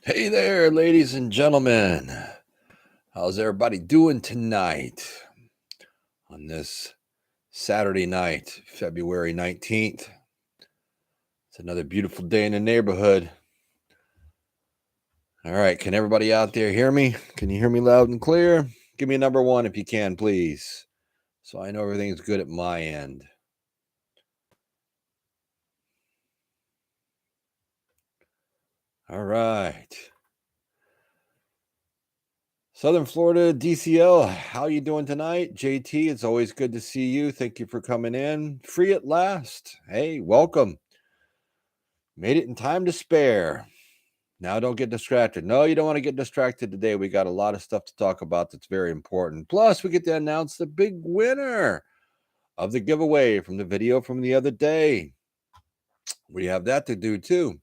Hey there, ladies and gentlemen. How's everybody doing tonight on this Saturday night, February 19th? It's another beautiful day in the neighborhood. All right, can everybody out there hear me? Can you hear me loud and clear? Give me a number one if you can, please, so I know everything's good at my end. All right. Southern Florida, DCL, how you doing tonight? JT, it's always good to see you. Thank you for coming in. Free at last. Hey, welcome. Made it in time to spare. Now don't get distracted. No, you don't want to get distracted today. We got a lot of stuff to talk about that's very important. Plus, we get to announce the big winner of the giveaway from the video from the other day. We have that to do too.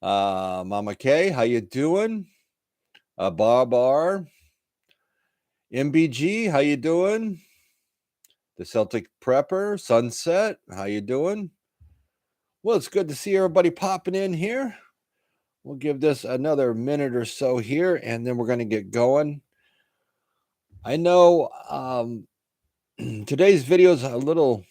Mama K, how you doing? Bar, MBG, how you doing? The Celtic Prepper, Sunset, how you doing? Well, it's good to see everybody popping in here. We'll give this another minute or so here, and then we're going to get going. I know today's video is a little,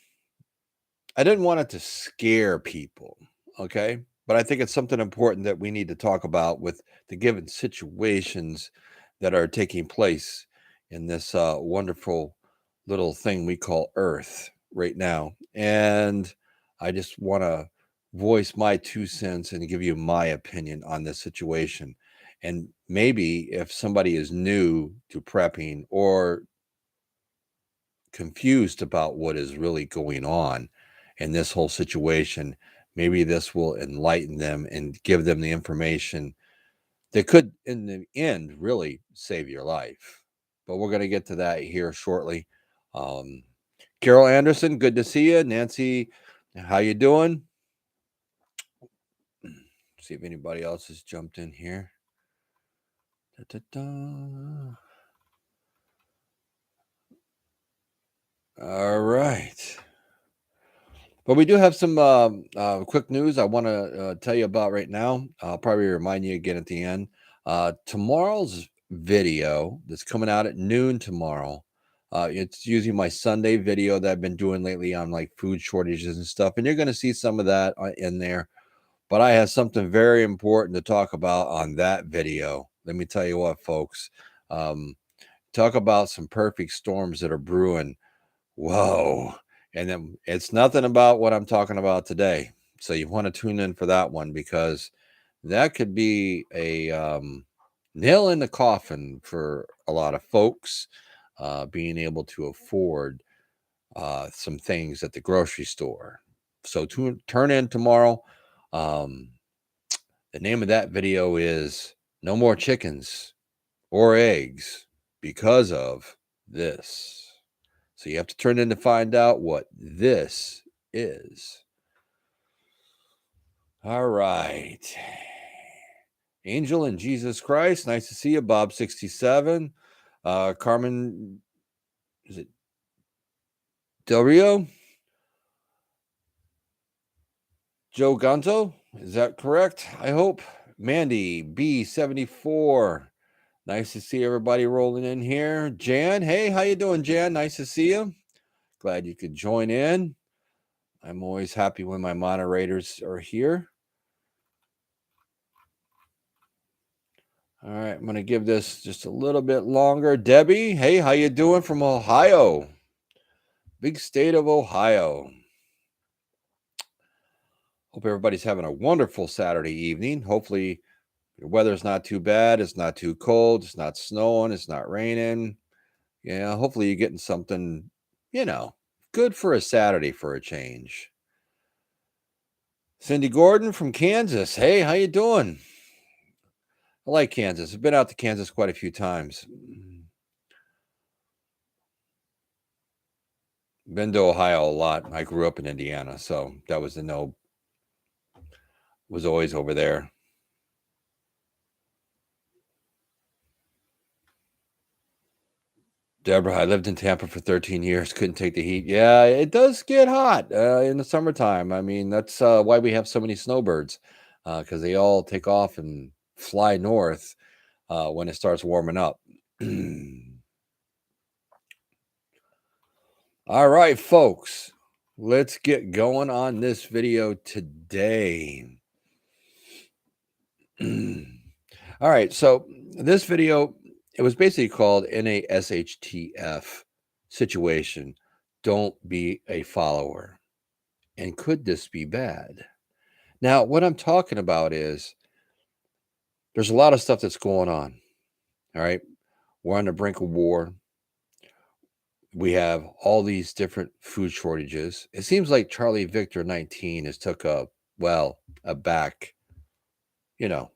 I didn't want it to scare people, okay? But I think it's something important that we need to talk about with the given situations that are taking place in this wonderful little thing we call Earth right now. And I just want to voice my 2 cents and give you my opinion on this situation. And maybe if somebody is new to prepping or confused about what is really going on in this whole situation, maybe this will enlighten them and give them the information that could, in the end, really save your life. But we're going to get to that here shortly. Carol Anderson, good to see you. Nancy, how you doing? See if anybody else has jumped in here. All right. But we do have some quick news I want to tell you about right now. I'll probably remind you again at the end. Tomorrow's video that's coming out at noon tomorrow. It's using my Sunday video that I've been doing lately on like food shortages and stuff. And you're going to see some of that in there. But I have something very important to talk about on that video. Let me tell you what, folks. Talk about some perfect storms that are brewing. Whoa. And then it's nothing about what I'm talking about today. So you want to tune in for that one because that could be a nail in the coffin for a lot of folks being able to afford some things at the grocery store. So turn in tomorrow. The name of that video is No More Chickens or Eggs because of this. So you have to turn in to find out what this is. All right. Angel and Jesus Christ. Nice to see you. Bob 67. Carmen, is it Del Rio? Joe Gonzo. Is that correct? I hope. Mandy B74. Nice to see everybody rolling in here. Jan, hey, how you doing, Jan? Nice to see you. Glad you could join in. I'm always happy when my moderators are here. All right, I'm going to give this just a little bit longer. Debbie, hey, how you doing from Ohio? Big state of Ohio. Hope everybody's having a wonderful Saturday evening. Hopefully your weather's not too bad. It's not too cold. It's not snowing. It's not raining. Yeah, hopefully you're getting something, good for a Saturday for a change. Cindy Gordon from Kansas. Hey, how you doing? I like Kansas. I've been out to Kansas quite a few times. Been to Ohio a lot. I grew up in Indiana, so that was was always over there. Deborah, I lived in Tampa for 13 years. Couldn't take the heat. Yeah, it does get hot in the summertime. I mean, that's why we have so many snowbirds because they all take off and fly north when it starts warming up. All right, folks, let's get going on this video today. All right, so this video, it was basically called NASHTF situation. Don't be a follower. And could this be bad? Now, what I'm talking about is there's a lot of stuff that's going on. All right. We're on the brink of war. We have all these different food shortages. It seems like Charlie Victor 19 has took a back, you know,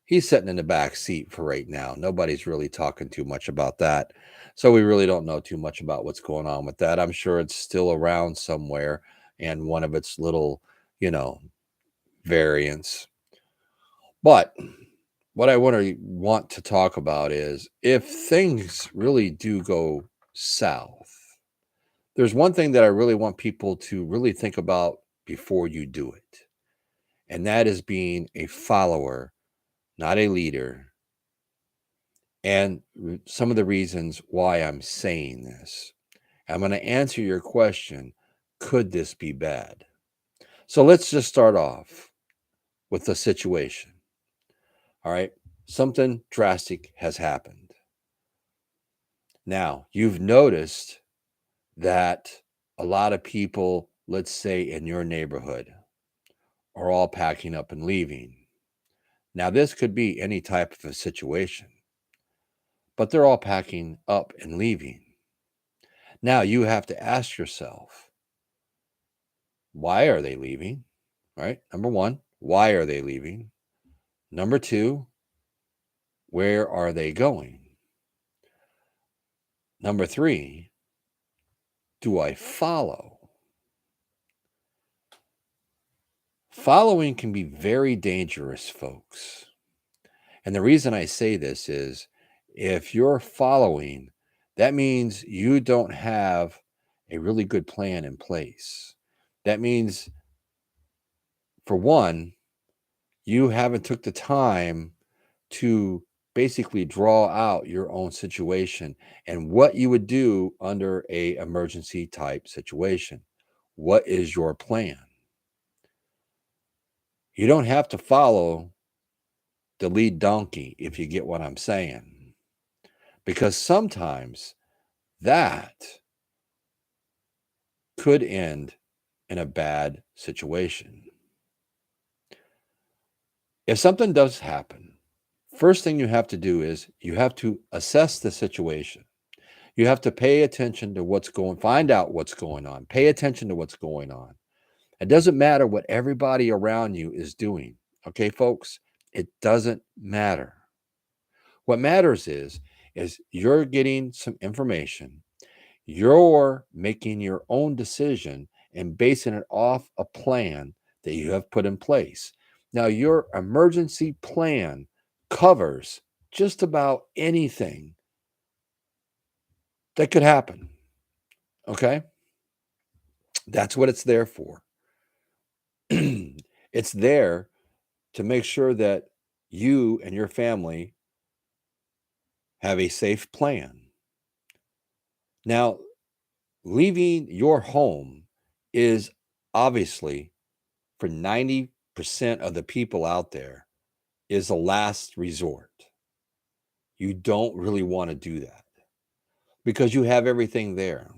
he's sitting in the back seat for right now. Nobody's really talking too much about that. So we really don't know too much about what's going on with that. I'm sure it's still around somewhere and one of its little, variants. But what I want to talk about is if things really do go south, there's one thing that I really want people to really think about before you do it. And that is being a follower, not a leader. And some of the reasons why I'm saying this. I'm going to answer your question. Could this be bad? So let's just start off with the situation. All right. Something drastic has happened. Now, you've noticed that a lot of people, let's say in your neighborhood, are all packing up and leaving. Now, this could be any type of a situation, but they're all packing up and leaving. Now, you have to ask yourself, why are they leaving? Right? Number one, why are they leaving? Number two, where are they going? Number three, do I follow? Following can be very dangerous, folks. And the reason I say this is if you're following, that means you don't have a really good plan in place. That means, for one, you haven't took the time to basically draw out your own situation and what you would do under a emergency type situation. What is your plan? You don't have to follow the lead donkey, if you get what I'm saying, because sometimes that could end in a bad situation. If something does happen, first thing you have to do is you have to assess the situation. You have to pay attention to find out what's going on. Pay attention to what's going on. It doesn't matter what everybody around you is doing. Okay, folks? It doesn't matter. What matters is you're getting some information. You're making your own decision and basing it off a plan that you have put in place. Now, your emergency plan covers just about anything that could happen. Okay? That's what it's there for. It's there to make sure that you and your family have a safe plan. Now, leaving your home is obviously, for 90% of the people out there, is a last resort. You don't really want to do that because you have everything there.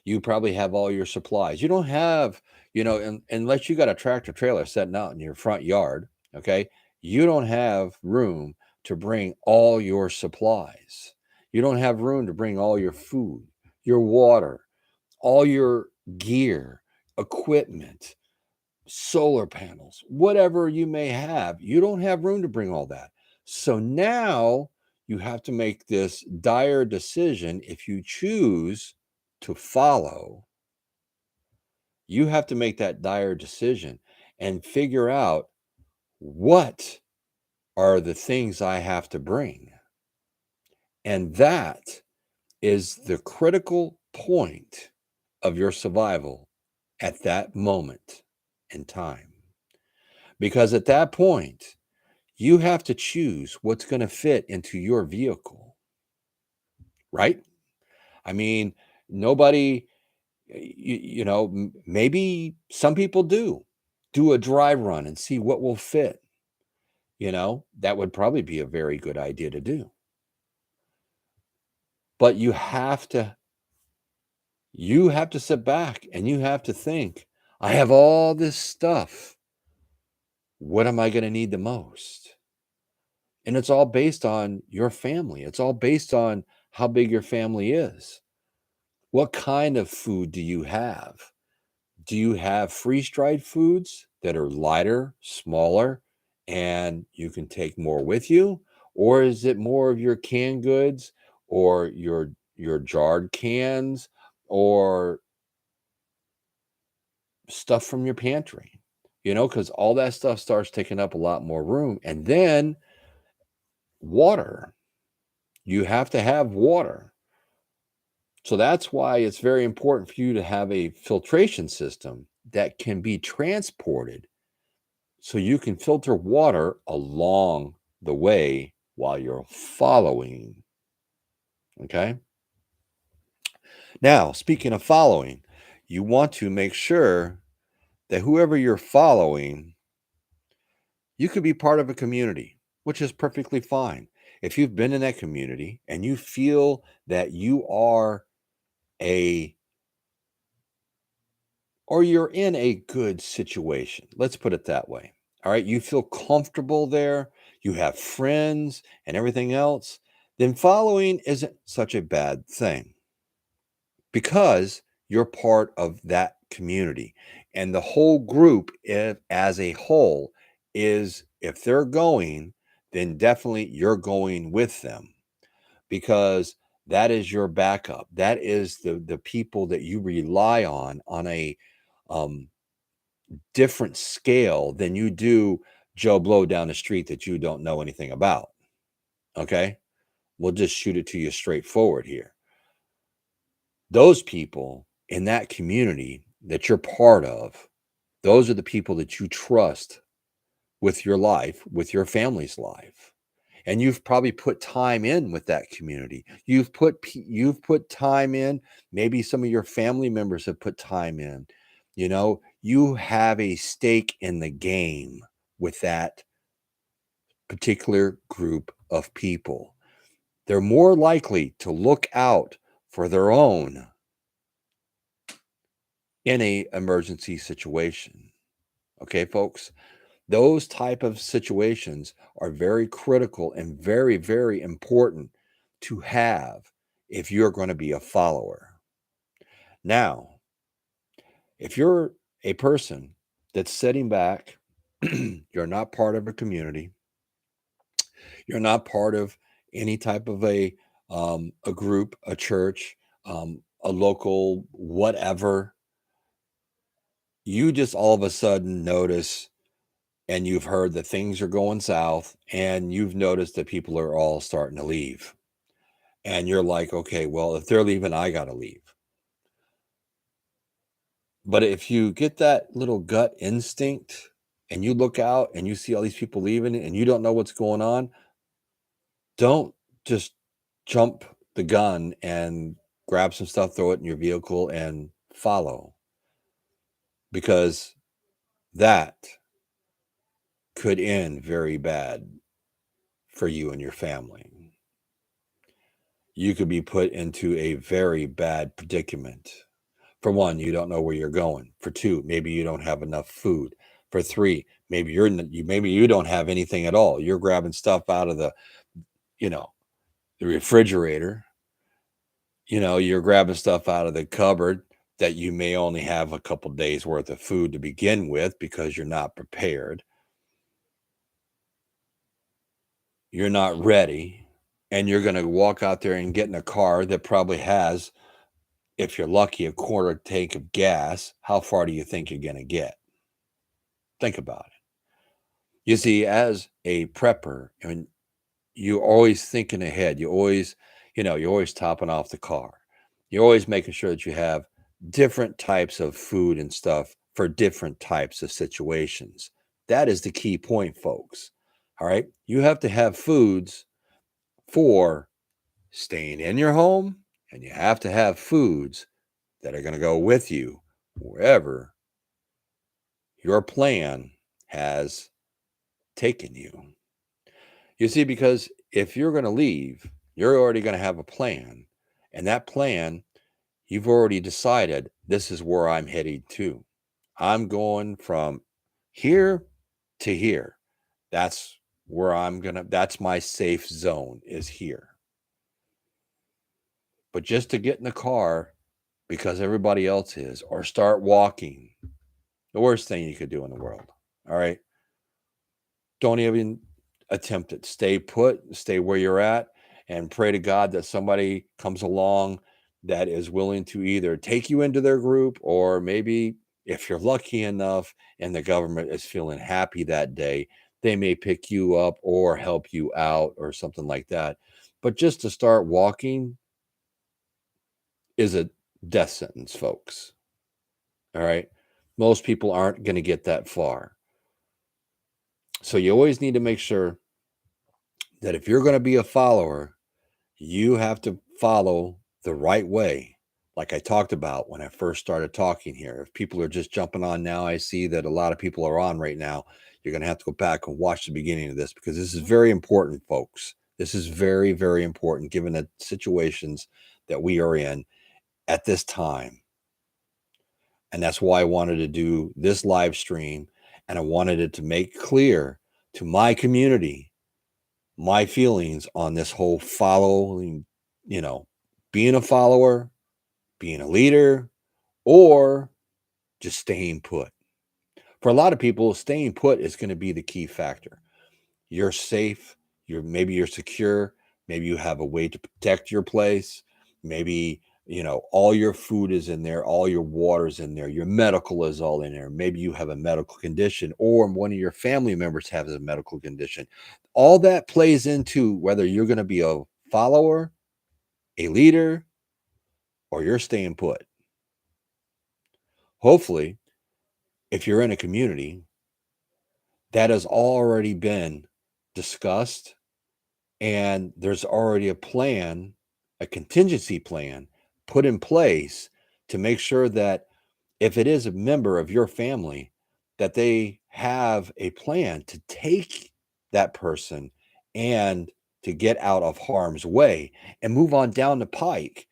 You probably have all your supplies. You don't have, unless you got a tractor trailer sitting out in your front yard, okay, you don't have room to bring all your supplies. You don't have room to bring all your food, your water, all your gear, equipment, solar panels, whatever you may have. You don't have room to bring all that. So now you have to make this dire decision. If you choose to follow, you have to make that dire decision and figure out what are the things I have to bring. And that is the critical point of your survival at that moment in time. Because at that point, You have to choose what's going to fit into your vehicle, right? I mean, nobody, maybe some people do a dry run and see what will fit. That would probably be a very good idea to do. But you have to sit back and you have to think, I have all this stuff. What am I going to need the most? And it's all based on your family. It's all based on how big your family is. What kind of food do you have? Do you have freeze-dried foods that are lighter, smaller, and you can take more with you? Or is it more of your canned goods or your jarred cans or stuff from your pantry? Because all that stuff starts taking up a lot more room. And then water. You have to have water. So that's why it's very important for you to have a filtration system that can be transported so you can filter water along the way while you're following. Okay. Now, speaking of following, you want to make sure that whoever you're following, you could be part of a community, which is perfectly fine. If you've been in that community and you feel that you are a or you're in a good situation. Let's put it that way. All right. You feel comfortable there, you have friends and everything else, then following isn't such a bad thing because you're part of that community. And the whole group, as a whole, is if they're going, then definitely you're going with them because that is your backup. That is the people that you rely on a um, different scale than you do Joe Blow down the street that you don't know anything about. Okay. We'll just shoot it to you straightforward here. Those people in that community that you're part of, those are the people that you trust with your life, with your family's life. And you've probably put time in with that community. You've put time in. Maybe some of your family members have put time in. You have a stake in the game with that particular group of people. They're more likely to look out for their own in a emergency situation. Okay, folks? Those type of situations are very critical and very, very important to have if you're going to be a follower. Now, if you're a person that's sitting back, you're not part of a community, you're not part of any type of a group, a church, a local whatever, you just all of a sudden notice and you've heard that things are going south and you've noticed that people are all starting to leave. And you're like, okay, well, if they're leaving, I got to leave. But if you get that little gut instinct and you look out and you see all these people leaving and you don't know what's going on, don't just jump the gun and grab some stuff, throw it in your vehicle and follow because that could end very bad for you and your family. You could be put into a very bad predicament. For one, you don't know where you're going. For two, maybe you don't have enough food. For three, maybe you don't have anything at all. You're grabbing stuff out of you know, the refrigerator. You're grabbing stuff out of the cupboard that you may only have a couple days worth of food to begin with because you're not prepared. You're not ready. And you're going to walk out there and get in a car that probably has, if you're lucky, a quarter tank of gas. How far do you think you're going to get? Think about it. You see, as a prepper, and you're always thinking ahead. You're always topping off the car. You're always making sure that you have different types of food and stuff for different types of situations. That is the key point, folks. All right. You have to have foods for staying in your home, and you have to have foods that are going to go with you wherever your plan has taken you. You see, because if you're going to leave, you're already going to have a plan. And that plan, you've already decided this is where I'm heading to. I'm going from here to here. That's where that's my safe zone is here. But just to get in the car because everybody else is, or start walking, the worst thing you could do in the world. All right. Don't even attempt it. Stay put, stay where you're at, and pray to God that somebody comes along that is willing to either take you into their group, or maybe if you're lucky enough and the government is feeling happy that day, they may pick you up or help you out or something like that. But just to start walking is a death sentence, folks. All right. Most people aren't going to get that far. So you always need to make sure that if you're going to be a follower, you have to follow the right way. Like I talked about when I first started talking here. If people are just jumping on now, I see that a lot of people are on right now. You're going to have to go back and watch the beginning of this because this is very important, folks. This is very, very important given the situations that we are in at this time. And that's why I wanted to do this live stream. And I wanted it to make clear to my community my feelings on this whole following, being a follower, being a leader, or just staying put. For a lot of people, staying put is going to be the key factor. You're safe, you're secure, maybe you have a way to protect your place, maybe all your food is in there, all your water's in there, your medical is all in there, maybe you have a medical condition or one of your family members has a medical condition. All that plays into whether you're going to be a follower, a leader, or you're staying put. Hopefully, if you're in a community that has already been discussed and there's already a plan, a contingency plan put in place to make sure that if it is a member of your family, that they have a plan to take that person and to get out of harm's way and move on down the pike.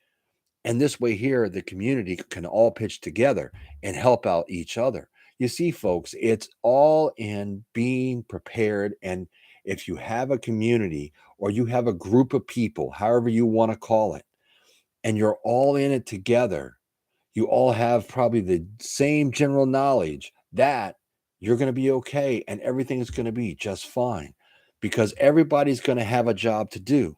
And this way here, the community can all pitch together and help out each other. You see, folks, it's all in being prepared. And if you have a community or you have a group of people, however you want to call it, and you're all in it together, you all have probably the same general knowledge that you're going to be okay and everything's going to be just fine because everybody's going to have a job to do.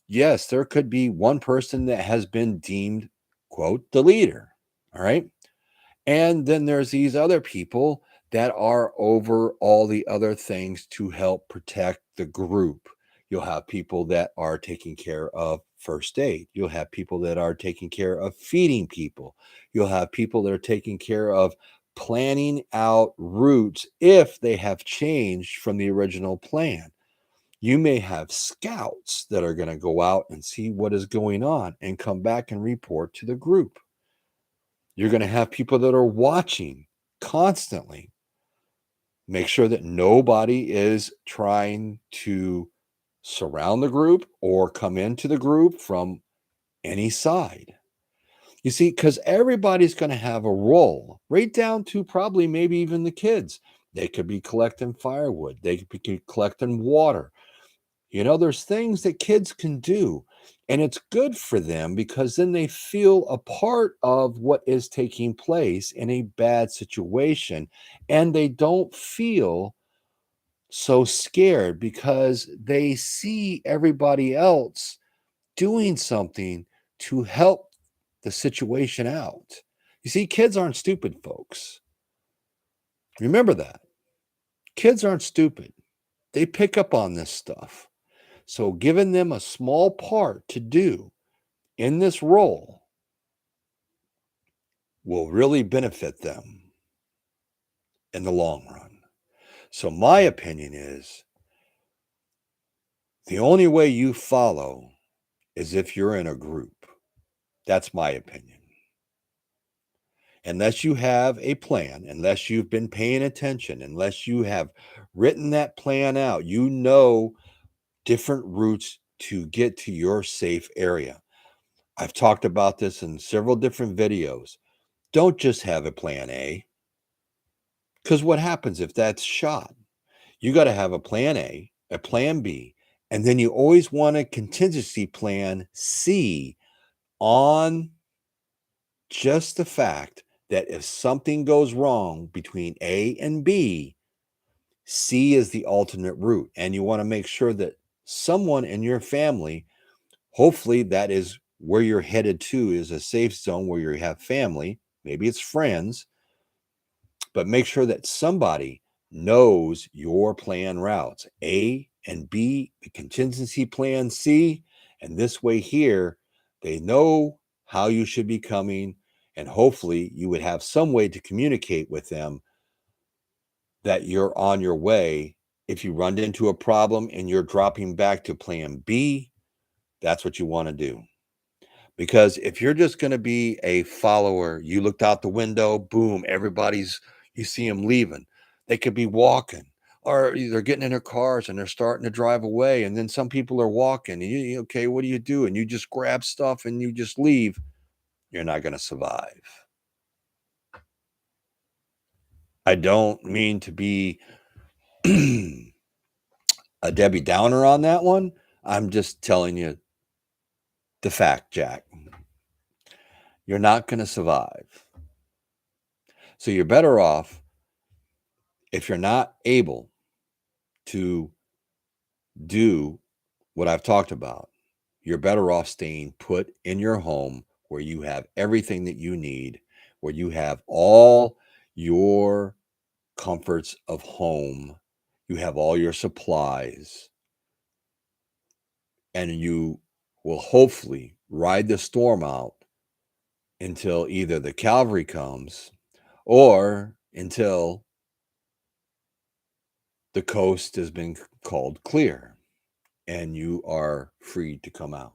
Yes, there could be one person that has been deemed, quote, the leader. All right. And then there's these other people that are over all the other things to help protect the group. You'll have people that are taking care of first aid. You'll have people that are taking care of feeding people. You'll have people that are taking care of planning out routes if they have changed from the original plan. You may have scouts that are going to go out and see what is going on and come back and report to the group. You're going to have people that are watching constantly. Make sure that nobody is trying to surround the group or come into the group from any side. You see, because everybody's going to have a role, right down to probably maybe even the kids. They could be collecting firewood, they could be collecting water. There's things that kids can do, and it's good for them because then they feel a part of what is taking place in a bad situation, and they don't feel so scared because they see everybody else doing something to help the situation out. You see, kids aren't stupid, folks. Remember that. Kids aren't stupid. They pick up on this stuff. So giving them a small part to do in this role will really benefit them in the long run. So my opinion is The only way you follow is if you're in a group. That's my opinion. Unless you have a plan, unless you've been paying attention, unless you have written that plan out, you know different routes to get to your safe area. I've talked about this in several different videos. Don't just have a plan A, because what happens if that's shot? You got to have a plan A, a plan B, and then you always want a contingency plan C on just the fact that if something goes wrong between A and B, C is the alternate route. And you want to make sure that someone in your family, hopefully that is where you're headed to, is a safe zone where you have family, maybe it's friends, but make sure that somebody knows your plan routes, A and B, the contingency plan C, and this way here, they know how you should be coming, and hopefully you would have some way to communicate with them that you're on your way. If you run into a problem and you're dropping back to plan B, that's what you want to do. Because if you're just going to be a follower, you looked out the window, boom, you see them leaving. They could be walking or they're getting in their cars and they're starting to drive away. And then some people are walking and okay, what do you do? And you just grab stuff and you just leave. You're not going to survive. I don't mean to be a Debbie Downer on that one. I'm just telling you the fact, Jack. You're not going to survive. So you're better off if you're not able to do what I've talked about. You're better off staying put in your home where you have everything that you need, where you have all your comforts of home, you have all your supplies, and you will hopefully ride the storm out until either the cavalry comes or until the coast has been called clear and you are free to come out.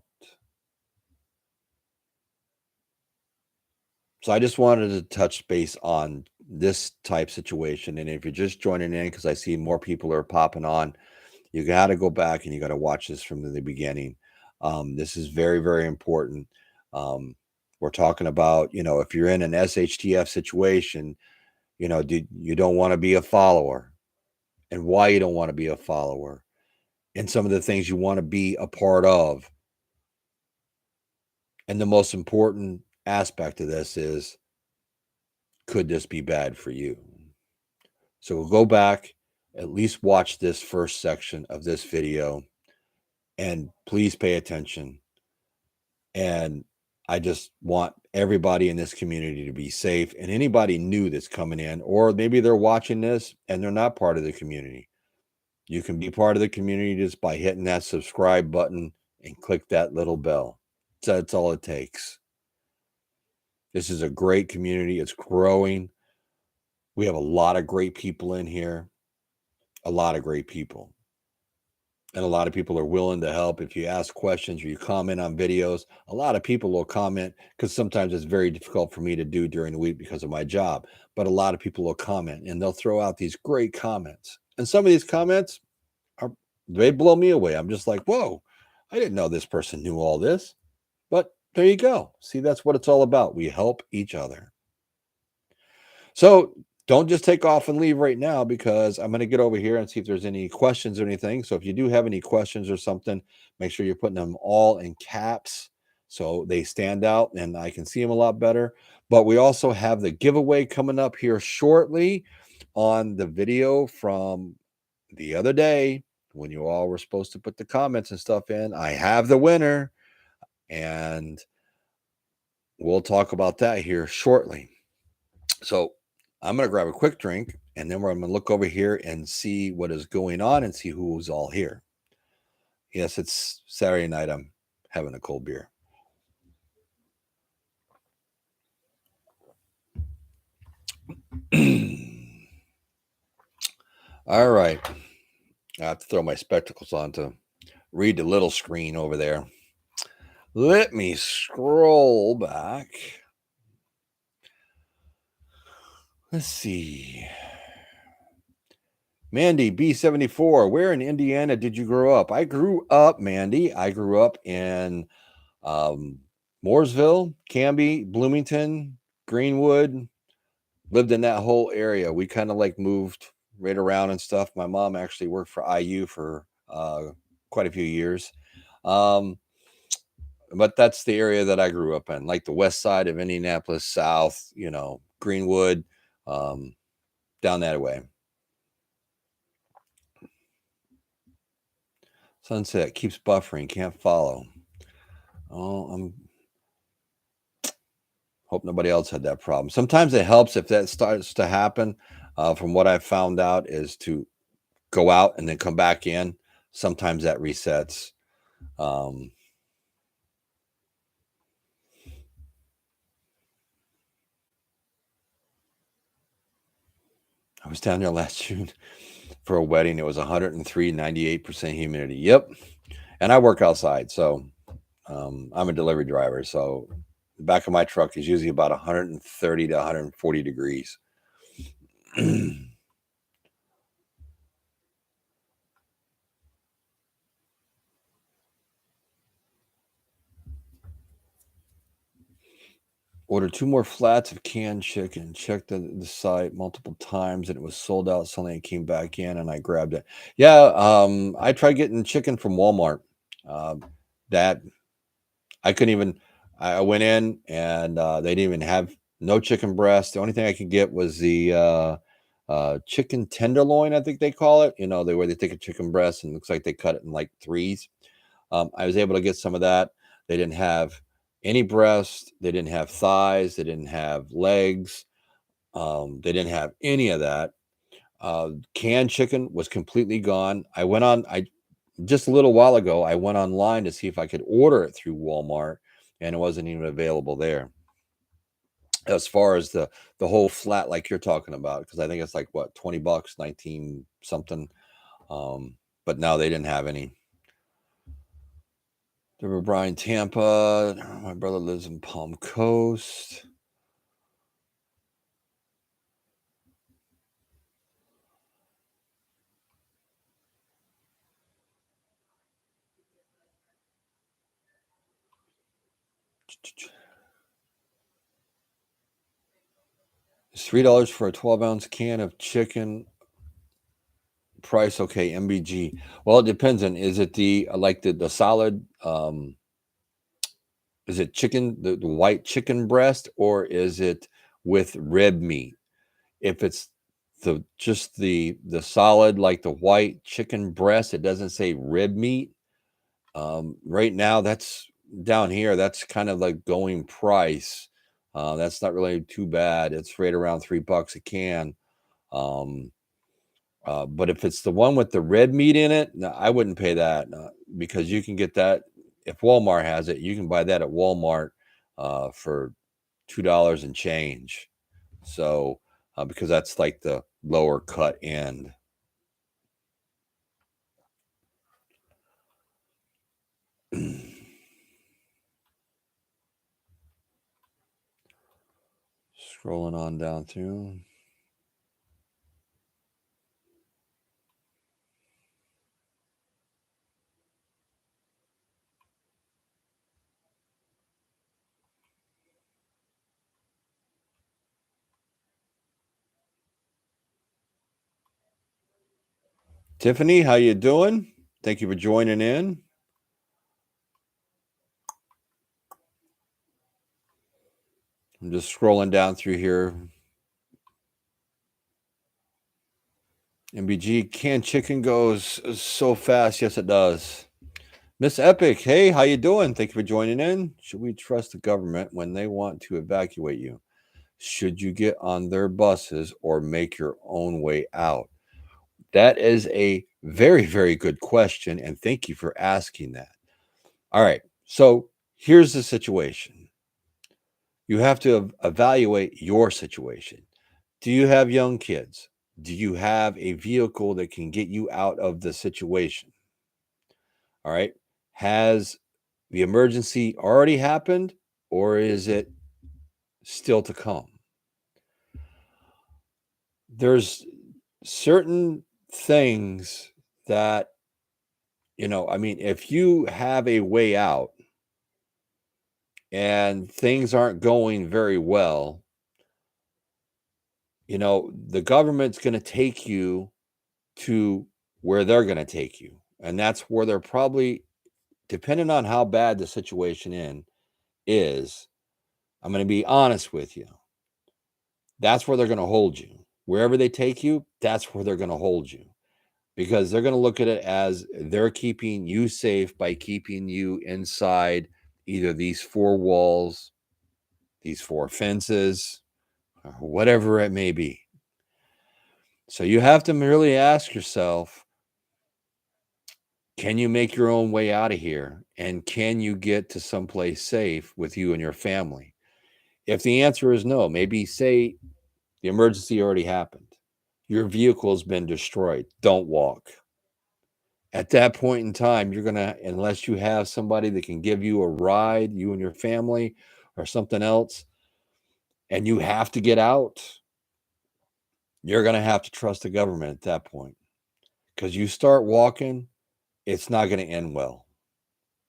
So I just wanted to touch base on this type situation. And if you're just joining in, because I see more people are popping on, you got to go back and you got to watch this from the beginning. This is very, very important. We're talking about, if you're in an SHTF situation, you don't want to be a follower, and why you don't want to be a follower, and some of the things you want to be a part of. And the most important aspect of this is, could this be bad for you? So we'll go back, at least watch this first section of this video, and please pay attention. And I just want everybody in this community to be safe, and anybody new that's coming in, or maybe they're watching this and they're not part of the community. You can be part of the community just by hitting that subscribe button and click that little bell. That's all it takes. This is a great community. It's growing. We have a lot of great people in here, a lot of great people. And a lot of people are willing to help. If you ask questions or you comment on videos, a lot of people will comment, because sometimes it's very difficult for me to do during the week because of my job. But a lot of people will comment and they'll throw out these great comments. And some of these comments they blow me away. I'm just like, whoa, I didn't know this person knew all this. But there you go. See, that's what it's all about. We help each other. So don't just take off and leave right now, because I'm going to get over here and see if there's any questions or anything. So if you do have any questions or something, make sure you're putting them all in caps so they stand out and I can see them a lot better. But we also have the giveaway coming up here shortly on the video from the other day when you all were supposed to put the comments and stuff in. I have the winner, and we'll talk about that here shortly. So I'm going to grab a quick drink, and then we're going to look over here and see what is going on and see who's all here. Yes, it's Saturday night. I'm having a cold beer. All right. I have to throw my spectacles on to read the little screen over there. Let me scroll back. Let's see. Mandy B74, where in Indiana did you grow up? I grew up, Mandy. I grew up in um, Mooresville, Canby, Bloomington, Greenwood. Lived in that whole area. We kind of like moved right around and stuff. My mom actually worked for IU for quite a few years. Um, but that's the area that I grew up in, like the west side of Indianapolis, south, Greenwood, um, down that way. Sunset keeps buffering, can't follow. Oh, I'm hope nobody else had that problem. Sometimes it helps if that starts to happen. From what I've found out is to go out and then come back in. Sometimes that resets. Um, I was down there last June for a wedding. It was 103, 98% humidity. Yep. And I work outside. So I'm a delivery driver. So the back of my truck is usually about 130 to 140 degrees. Ordered 2 more flats of canned chicken. Checked the site multiple times and it was sold out. Suddenly it came back in and I grabbed it. Yeah, I tried getting chicken from Walmart. That I couldn't even. I went in and they didn't even have no chicken breast. The only thing I could get was the chicken tenderloin, I think they call it. Where they take a chicken breast and it looks like they cut it in like threes. I was able to get some of that. They didn't have any breast. They didn't have thighs. They didn't have legs. They didn't have any of that. Canned chicken was completely gone. I just a little while ago, I went online to see if I could order it through Walmart, and it wasn't even available there. As far as the whole flat, like you're talking about, because I think it's like what, $20, 19 something. But no, they didn't have any. Deborah Bryan, Tampa. My brother lives in Palm Coast. It's $3 for a 12-ounce can of chicken. Price okay, MBG. Well, it depends on, is it the like the solid is it chicken, the white chicken breast, or is it with rib meat? If it's the solid, like the white chicken breast, it doesn't say rib meat. Right now, that's down here. That's kind of like going price. That's not really too bad. It's right around $3 a can. Um, but if it's the one with the red meat in it, no, I wouldn't pay that because you can get that if Walmart has it. You can buy that at Walmart for $2 and change. So because that's like the lower cut end. Scrolling on down through. Tiffany, how you doing? Thank you for joining in. I'm just scrolling down through here. MBG canned chicken goes so fast. Yes, it does. Miss Epic, hey, how you doing? Thank you for joining in. Should we trust the government when they want to evacuate you? Should you get on their buses or make your own way out? That is a very, very good question, and thank you for asking that. All right, so here's the situation. You have to evaluate your situation. Do you have young kids? Do you have a vehicle that can get you out of the situation? All right. Has the emergency already happened, or is it still to come? There's certain things that, I mean, if you have a way out and things aren't going very well, the government's going to take you to where they're going to take you. And that's where they're probably, depending on how bad the situation is, I'm going to be honest with you. That's where they're going to hold you. Wherever they take you, that's where they're going to hold you, because they're going to look at it as they're keeping you safe by keeping you inside either these four walls, these four fences, or whatever it may be. So you have to really ask yourself, can you make your own way out of here? And can you get to someplace safe with you and your family? If the answer is no, maybe say the emergency already happened. Your vehicle's been destroyed. Don't walk. At that point in time, you're going to, unless you have somebody that can give you a ride, you and your family, or something else, and you have to get out, you're going to have to trust the government at that point. Because you start walking, it's not going to end well.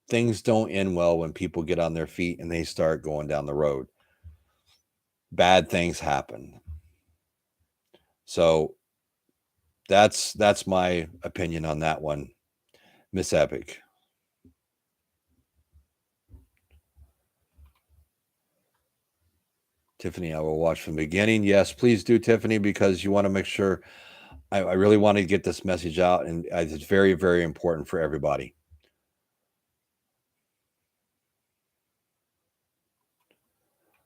Things don't end well when people get on their feet and they start going down the road. Bad things happen. So that's my opinion on that one, Miss Epic. Tiffany, I will watch from the beginning. Yes, please do, Tiffany, because you want to make sure. I really want to get this message out, and it's very, very important for everybody.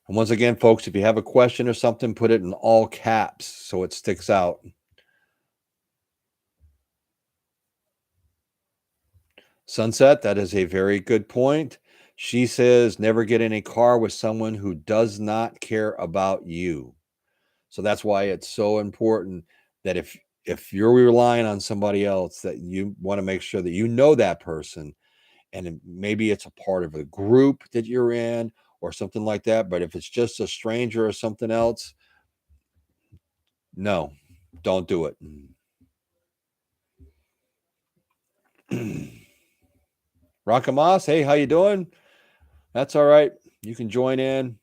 And once again, folks, if you have a question or something, put it in all caps so it sticks out. Sunset, that is a very good point. She says, never get in a car with someone who does not care about you. So that's why it's so important that if you're relying on somebody else, that you want to make sure that you know that person, and maybe it's a part of a group that you're in or something like that. But if it's just a stranger or something else, no, don't do it. Rakamas, hey, how you doing? That's all right. You can join in.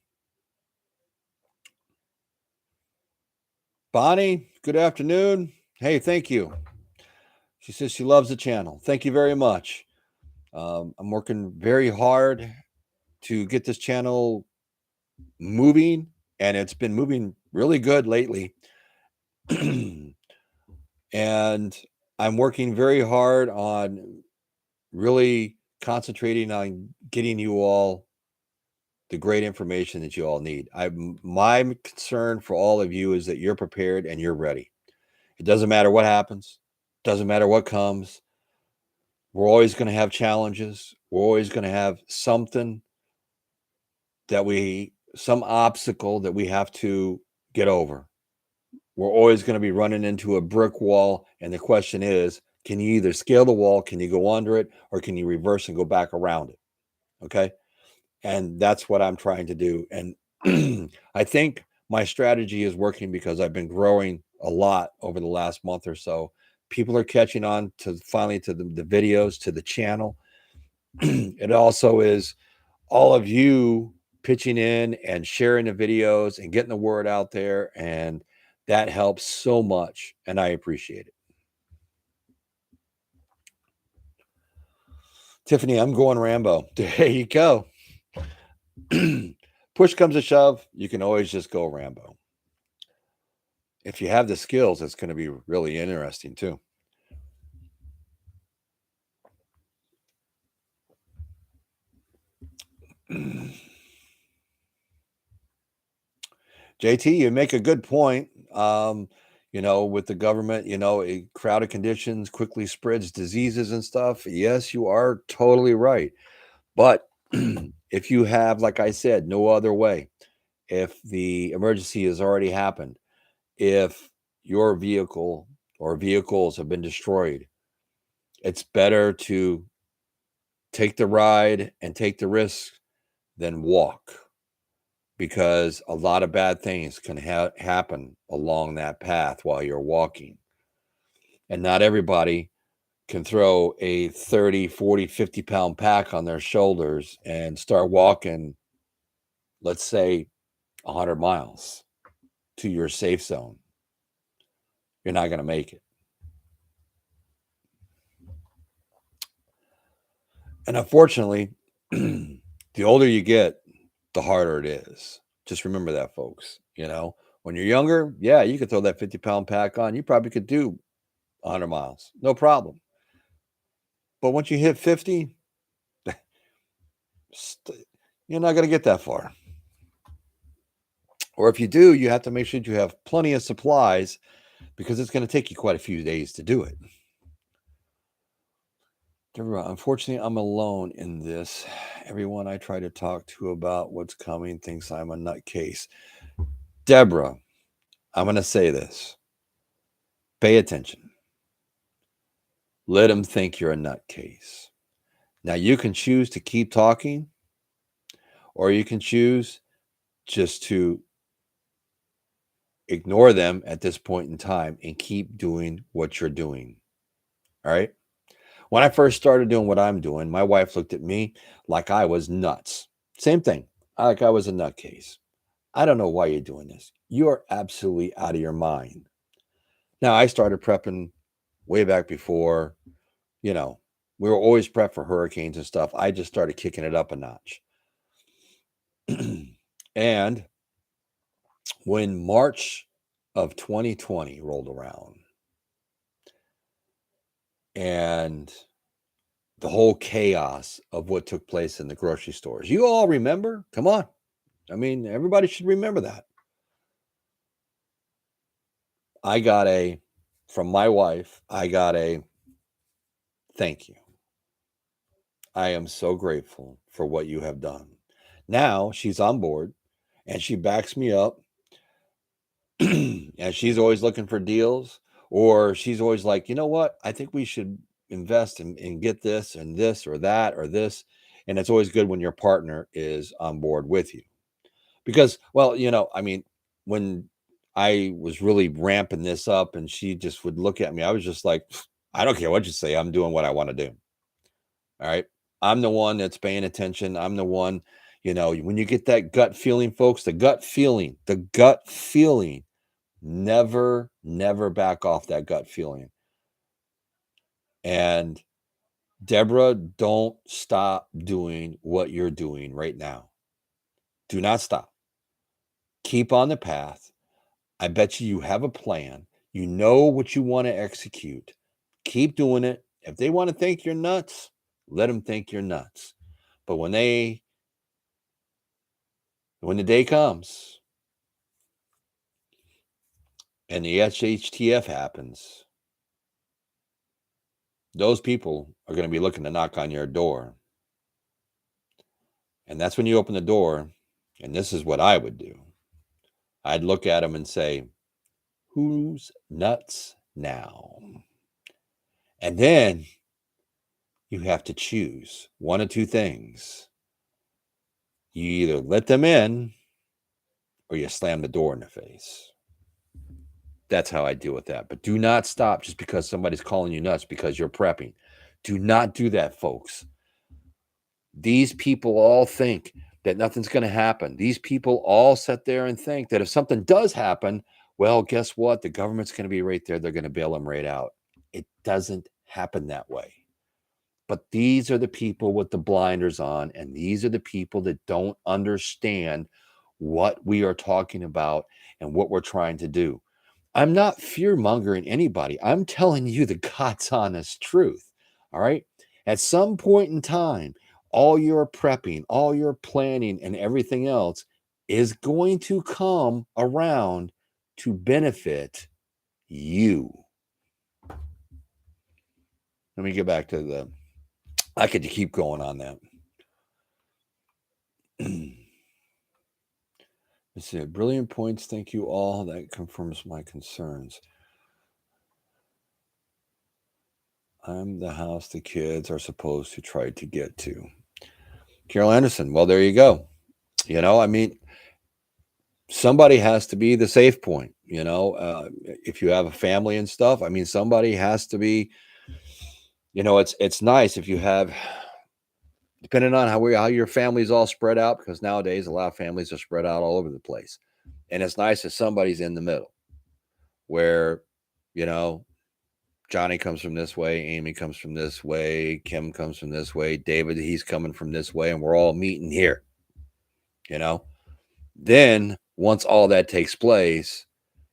Bonnie, good afternoon. Hey, thank you. She says she loves the channel. Thank you very much. I'm working very hard to get this channel moving, and it's been moving really good lately. And I'm working very hard on really concentrating on getting you all the great information that you all need. My concern for all of you is that you're prepared and you're ready. It doesn't matter what happens, doesn't matter what comes. We're always going to have challenges. We're always going to have something some obstacle that we have to get over. We're always going to be running into a brick wall. And the question is, can you either scale the wall, can you go under it, or can you reverse and go back around it? Okay. And that's what I'm trying to do. And I think my strategy is working because I've been growing a lot over the last month or so. People are catching on to finally to the videos, to the channel. It also is all of you pitching in and sharing the videos and getting the word out there. And that helps so much. And I appreciate it. Tiffany, I'm going Rambo. There you go. Push comes to shove, you can always just go Rambo. If you have the skills, it's going to be really interesting too. JT, you make a good point. With the government, crowded conditions quickly spreads diseases and stuff. Yes, you are totally right. But if you have, like I said, no other way, if the emergency has already happened, if your vehicle or vehicles have been destroyed, it's better to take the ride and take the risk than walk, because a lot of bad things can happen along that path while you're walking. And not everybody can throw a 30, 40, 50-pound pack on their shoulders and start walking, let's say, 100 miles to your safe zone. You're not going to make it. And unfortunately, the older you get, the harder it is. Just remember that, folks. When you're younger, yeah, you could throw that 50-pound pack on. You probably could do 100 miles. No problem. But once you hit 50, you're not going to get that far. Or if you do, you have to make sure you have plenty of supplies, because it's going to take you quite a few days to do it. Unfortunately, I'm alone in this. Everyone I try to talk to about what's coming thinks I'm a nutcase. Deborah, I'm going to say this. Pay attention. Let them think you're a nutcase. Now, you can choose to keep talking, or you can choose just to ignore them at this point in time and keep doing what you're doing. All right? When I first started doing what I'm doing, my wife looked at me like I was nuts. Same thing, like I was a nutcase. I don't know why you're doing this. You're absolutely out of your mind. Now, I started prepping way back before, we were always prepped for hurricanes and stuff. I just started kicking it up a notch. And when March of 2020 rolled around, and the whole chaos of what took place in the grocery stores, you all remember? Come on. I mean, everybody should remember that. From my wife, I got a thank you. I am so grateful for what you have done. Now she's on board and she backs me up. And she's always looking for deals, or she's always like, you know what? I think we should invest and get this and this or that or this. And it's always good when your partner is on board with you. Because, well, when I was really ramping this up and she just would look at me, I was just like, I don't care what you say. I'm doing what I want to do. All right. I'm the one that's paying attention. I'm the one, when you get that gut feeling, folks, the gut feeling, never, never back off that gut feeling. And Deborah, don't stop doing what you're doing right now. Do not stop. Keep on the path. I bet you have a plan. You know what you want to execute. Keep doing it. If they want to think you're nuts, let them think you're nuts. But when the day comes and the HTF happens, those people are going to be looking to knock on your door. And that's when you open the door, and this is what I would do. I'd look at them and say, who's nuts now? And then you have to choose one of two things. You either let them in or you slam the door in the face. That's how I deal with that. But do not stop just because somebody's calling you nuts because you're prepping. Do not do that, folks. These people all think that nothing's going to happen. These people all sit there and think that if something does happen, well, guess what? The government's going to be right there. They're going to bail them right out. It doesn't happen that way. But these are the people with the blinders on, and these are the people that don't understand what we are talking about and what we're trying to do. I'm not fear-mongering anybody. I'm telling you the God's honest truth. All right? At some point in time, all your prepping, all your planning, and everything else is going to come around to benefit you. Let me get back to I could keep going on that. Let's see. Brilliant points. Thank you all. That confirms my concerns. I'm the house the kids are supposed to try to get to. Carol Anderson. Well, there you go. I mean, somebody has to be the safe point. If you have a family and stuff, I mean, somebody has to be. It's nice if you have, depending on how your family's all spread out, because nowadays a lot of families are spread out all over the place, and it's nice if somebody's in the middle, where you know Johnny comes from this way, Amy comes from this way, Kim comes from this way, David, he's coming from this way, and we're all meeting here. You know, then once all that takes place,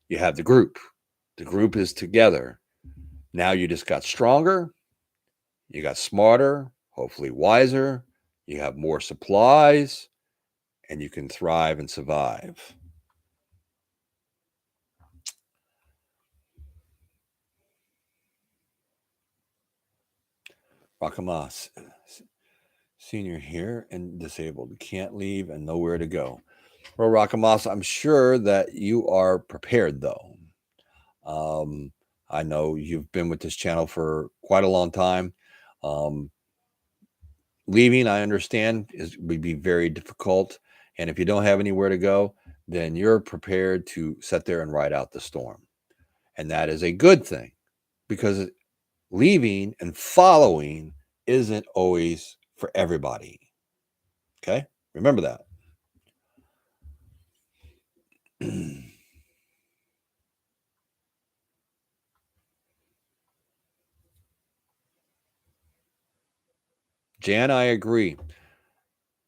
you have the group. The group is together. Now you just got stronger, you got smarter, hopefully wiser, you have more supplies, and you can thrive and survive. Rakamas, senior here and disabled, can't leave and nowhere to go. Well, Rakamas, I'm sure that you are prepared though. Um, I know you've been with this channel for quite a long time. Um, Leaving, I understand, would be very difficult. And if you don't have anywhere to go, then you're prepared to sit there and ride out the storm. And that is a good thing, because leaving and following isn't always for everybody. Okay? Remember that. Jan, I agree.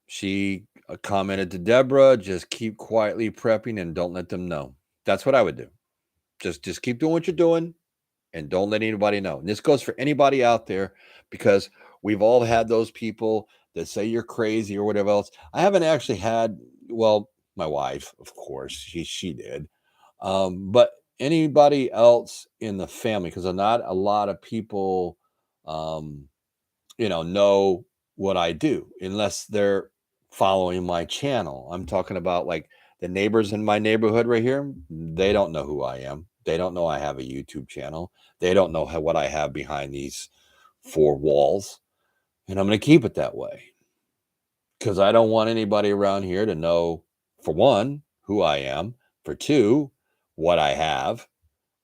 She commented to Deborah, just keep quietly prepping and don't let them know. That's what I would do. Just keep doing what you're doing and don't let anybody know. And this goes for anybody out there, because we've all had those people that say you're crazy or whatever else. I haven't actually had, well, my wife, of course, she did. But anybody else in the family, because not a lot of people um, know what I do unless they're following my channel. I'm talking about like the neighbors in my neighborhood right here. They don't know who I am. They don't know I have a YouTube channel. They don't know what I have behind these four walls. And I'm going to keep it that way, because I don't want anybody around here to know, for one, who I am, for two, what I have,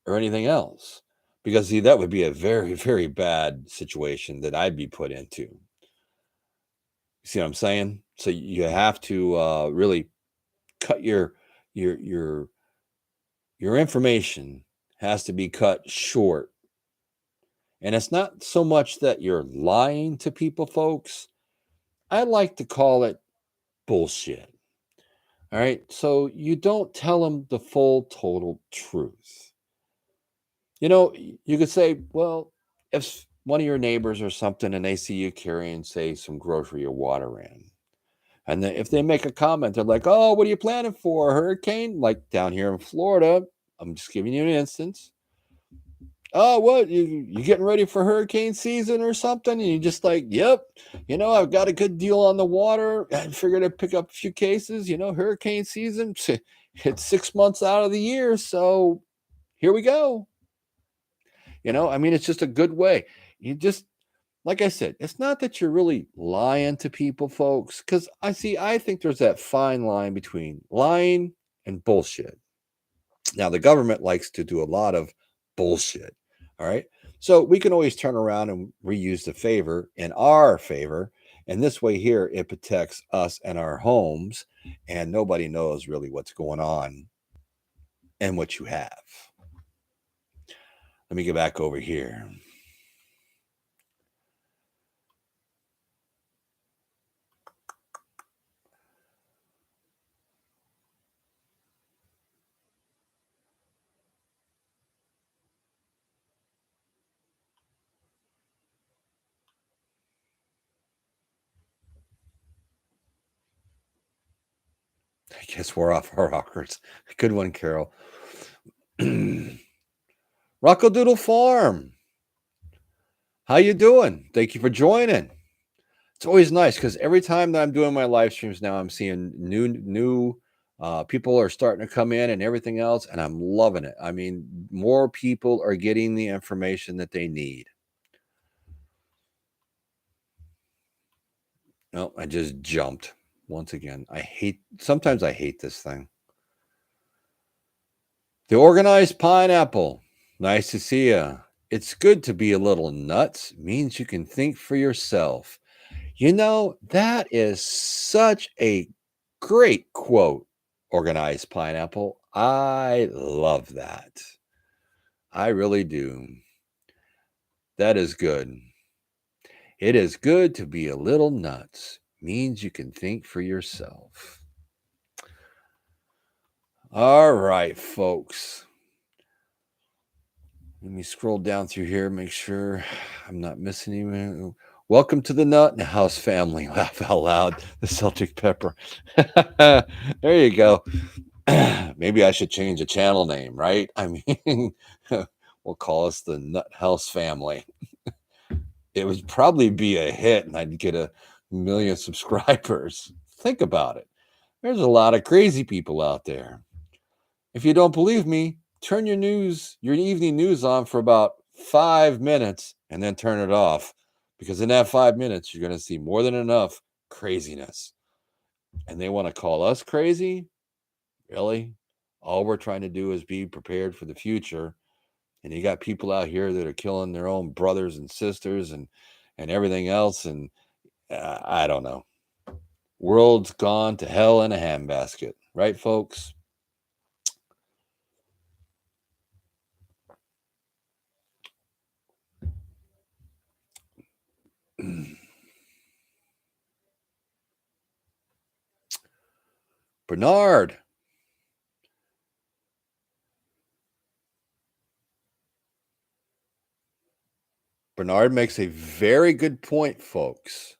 or anything else. Because see, that would be a very, very bad situation that I'd be put into. See what I'm saying? So you have to really cut your your your information has to be cut short. And it's not so much that you're lying to people, folks. I like to call it bullshit. All right. So you don't tell them the full total truth. You could say, well, if one of your neighbors or something and they see you carrying, say, some grocery or water in, and then if they make a comment, they're like, oh, what are you planning for? A hurricane? Like down here in Florida, I'm just giving you an instance. Oh, what? You getting ready for hurricane season or something? And you're just like, yep, I've got a good deal on the water. I figured I'd pick up a few cases, hurricane season. It's 6 months out of the year. So here we go. I mean, it's just a good way. You just, like I said, it's not that you're really lying to people, folks, because I think there's that fine line between lying and bullshit. Now, the government likes to do a lot of bullshit. All right. So we can always turn around and reuse the favor in our favor. And this way here, it protects us and our homes, and nobody knows really what's going on and what you have. Let me get back over here. I guess we're off our rockers. Good one, Carol. Rockadoodle Farm. How you doing? Thank you for joining. It's always nice because every time that I'm doing my live streams now, I'm seeing new people are starting to come in and everything else, and I'm loving it. I mean, more people are getting the information that they need. No, I just jumped once again. Sometimes I hate this thing. The organized pineapple. Nice to see you. It's good to be a little nuts. Means you can think for yourself. That is such a great quote, organized pineapple. I love that. I really do. That is good. It is good to be a little nuts. Means you can think for yourself. All right, folks. Let me scroll down through here, make sure I'm not missing anything. Welcome to the Nut and House family. Laugh out loud. The Celtic Pepper. There you go. Maybe I should change the channel name, right? I mean, we'll call us the Nut House family. It would probably be a hit and I'd get 1 million subscribers. Think about it. There's a lot of crazy people out there. If you don't believe me, turn your evening news on for about 5 minutes and then turn it off. Because in that 5 minutes, you're going to see more than enough craziness. And they want to call us crazy? Really? All we're trying to do is be prepared for the future. And you got people out here that are killing their own brothers and sisters and everything else. And I don't know. World's gone to hell in a handbasket. Right, folks? Bernard. Bernard makes a very good point, folks.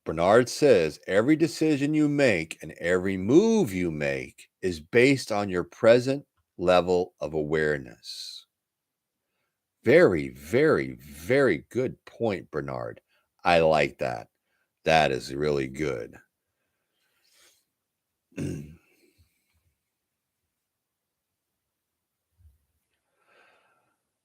Bernard says every decision you make and every move you make is based on your present level of awareness. Very, very, very good point, Bernard. I like that. That is really good.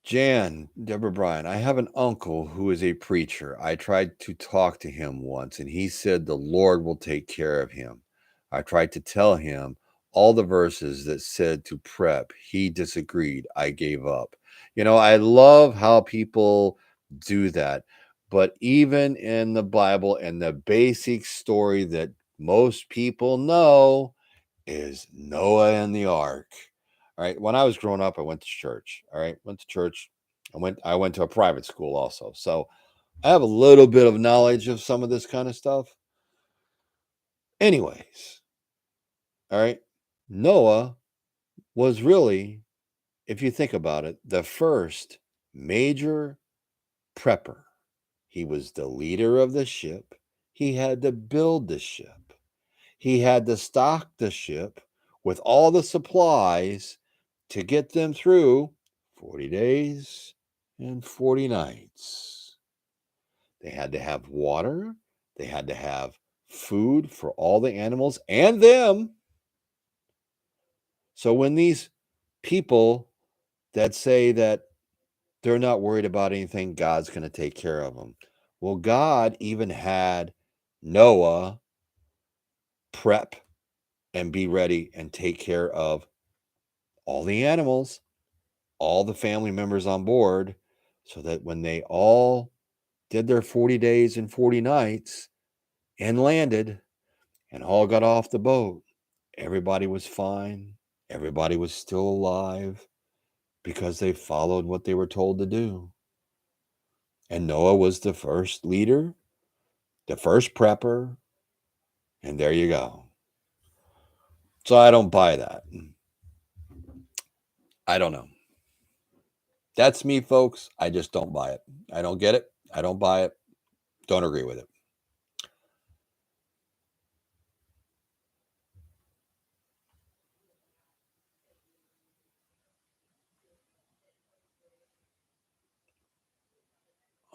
Jan, Deborah Bryan, I have an uncle who is a preacher. I tried to talk to him once, and he said the Lord will take care of him. I tried to tell him all the verses that said to prep. He disagreed. I gave up. I love how people do that. But even in the Bible and the basic story that most people know is Noah and the ark. All right. When I was growing up, I went to church. All right. Went to church. I went to a private school also. So I have a little bit of knowledge of some of this kind of stuff. Anyways, all right. Noah was really, if you think about it, the first major prepper. He was the leader of the ship. He had to build the ship. He had to stock the ship with all the supplies to get them through 40 days and 40 nights. They had to have water. They had to have food for all the animals and them. So when these people that say that they're not worried about anything, God's going to take care of them. Well, God even had Noah prep and be ready and take care of all the animals, all the family members on board, so that when they all did their 40 days and 40 nights and landed and all got off the boat, everybody was fine. Everybody was still alive because they followed what they were told to do. And Noah was the first leader, the first prepper, and there you go. So I don't buy that. I don't know. That's me, folks. I just don't buy it. I don't get it. I don't buy it. Don't agree with it.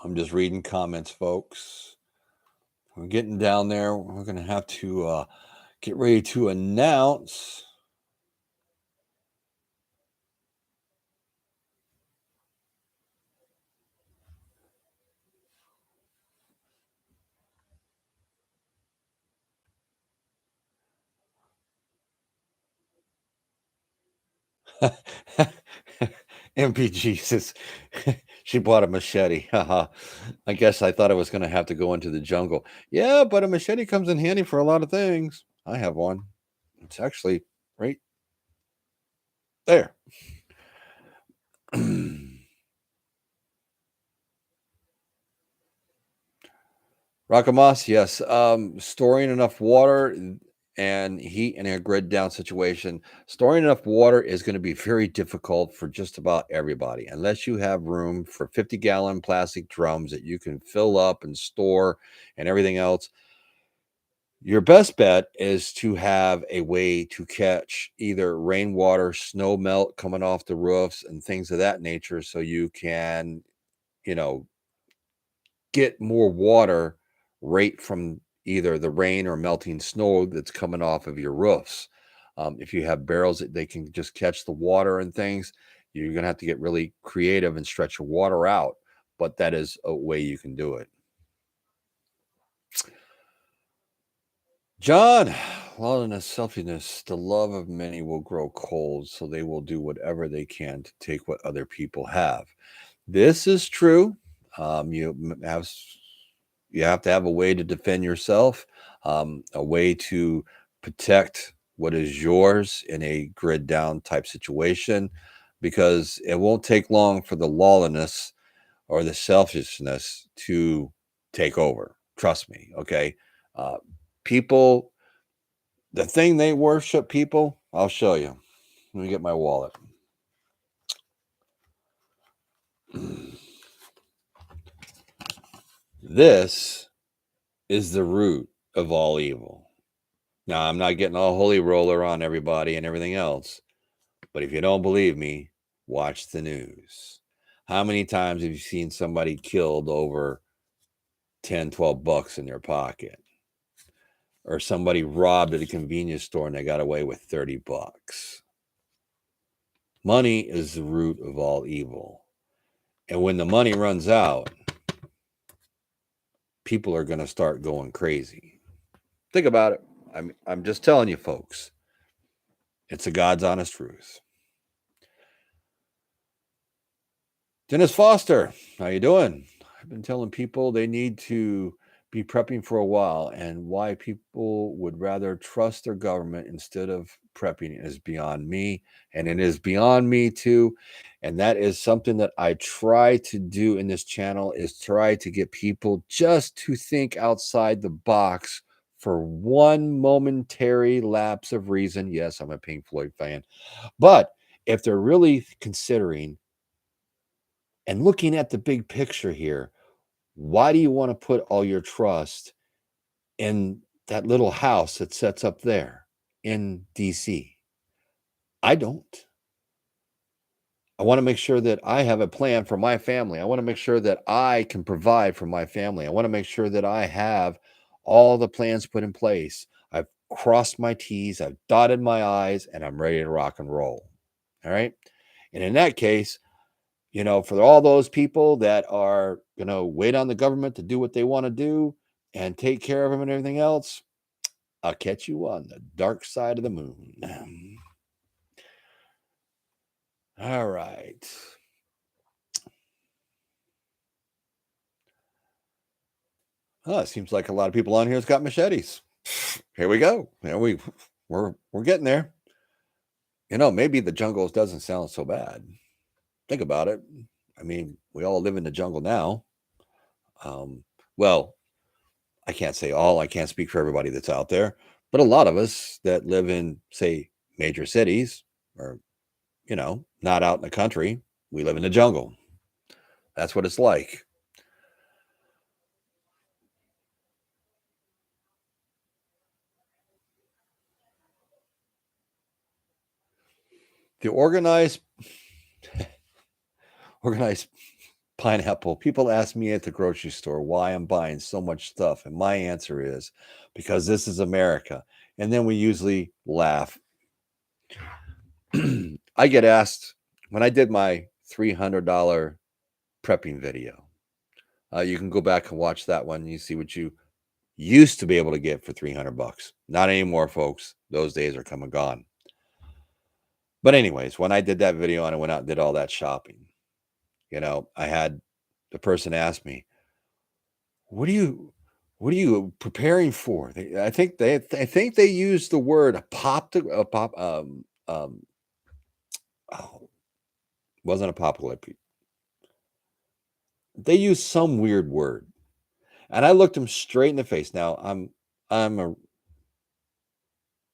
I'm just reading comments, folks. We're getting down there. We're going to have to get ready to announce. MPG says she bought a machete. Haha. I guess I thought I was going to have to go into the jungle. Yeah, but a machete comes in handy for a lot of things. I have one. It's actually right there. Rakamas, yes. Storing enough water and heat in a grid down situation. Storing enough water is going to be very difficult for just about everybody, unless you have room for 50-gallon plastic drums that you can fill up and store and everything else. Your best bet is to have a way to catch either rainwater, snow melt coming off the roofs, and things of that nature, so you can, you know, get more water right from either the rain or melting snow that's coming off of your roofs. If you have barrels that they can just catch the water and things, you're going to have to get really creative and stretch your water out. But that is a way you can do it. John, lawlessness, selfishness, the love of many will grow cold, so they will do whatever they can to take what other people have. This is true. You have to have a way to defend yourself, a way to protect what is yours in a grid down type situation, because it won't take long for the lawlessness or the selfishness to take over. Trust me. Okay. Uh, people, the thing they worship, people, I'll show you. Let me get my wallet. This is the root of all evil. Now, I'm not getting all holy roller on everybody and everything else, but if you don't believe me, watch the news. How many times have you seen somebody killed over 10, 12 bucks in their pocket? Or somebody robbed at a convenience store and they got away with 30 bucks? Money is the root of all evil. And when the money runs out, people are going to start going crazy. Think about it. I'm just telling you, folks. It's a God's honest truth. Dennis Foster, how you doing? I've been telling people they need to be prepping for a while, and why people would rather trust their government instead of prepping is beyond me, and it is beyond me too. And that is something that I try to do in this channel, is try to get people just to think outside the box for one momentary lapse of reason. Yes, I'm a Pink Floyd fan, but if they're really considering and looking at the big picture here, why do you want to put all your trust in that little house that sets up there in DC? I don't. I want to make sure that I have a plan for my family. I want to make sure that I can provide for my family. I want to make sure that I have all the plans put in place. I've crossed my T's, I've dotted my I's, and I'm ready to rock and roll. All right. And in that case, for all those people that are going to wait on the government to do what they want to do and take care of them and everything else, I'll catch you on the dark side of the moon. All right. It seems like a lot of people on here has got machetes. Here we go. We're getting there. Maybe the jungle doesn't sound so bad. Think about it. I mean, we all live in the jungle now. Well, I can't say all. I can't speak for everybody that's out there, but a lot of us that live in, say, major cities, or not out in the country, we live in the jungle. That's what it's like. The organized pineapple. People ask me at the grocery store why I'm buying so much stuff, and my answer is because this is America. And then we usually laugh. I get asked when I did my $300 prepping video. You can go back and watch that one. You see what you used to be able to get for $300. Not anymore, folks. Those days are come and gone. But anyways, when I did that video and I went out and did all that shopping, I had the person ask me, "What are you what are you preparing for?" I think they used the word oh, wasn't apocalyptic. They used some weird word. And I looked him straight in the face. Now, I'm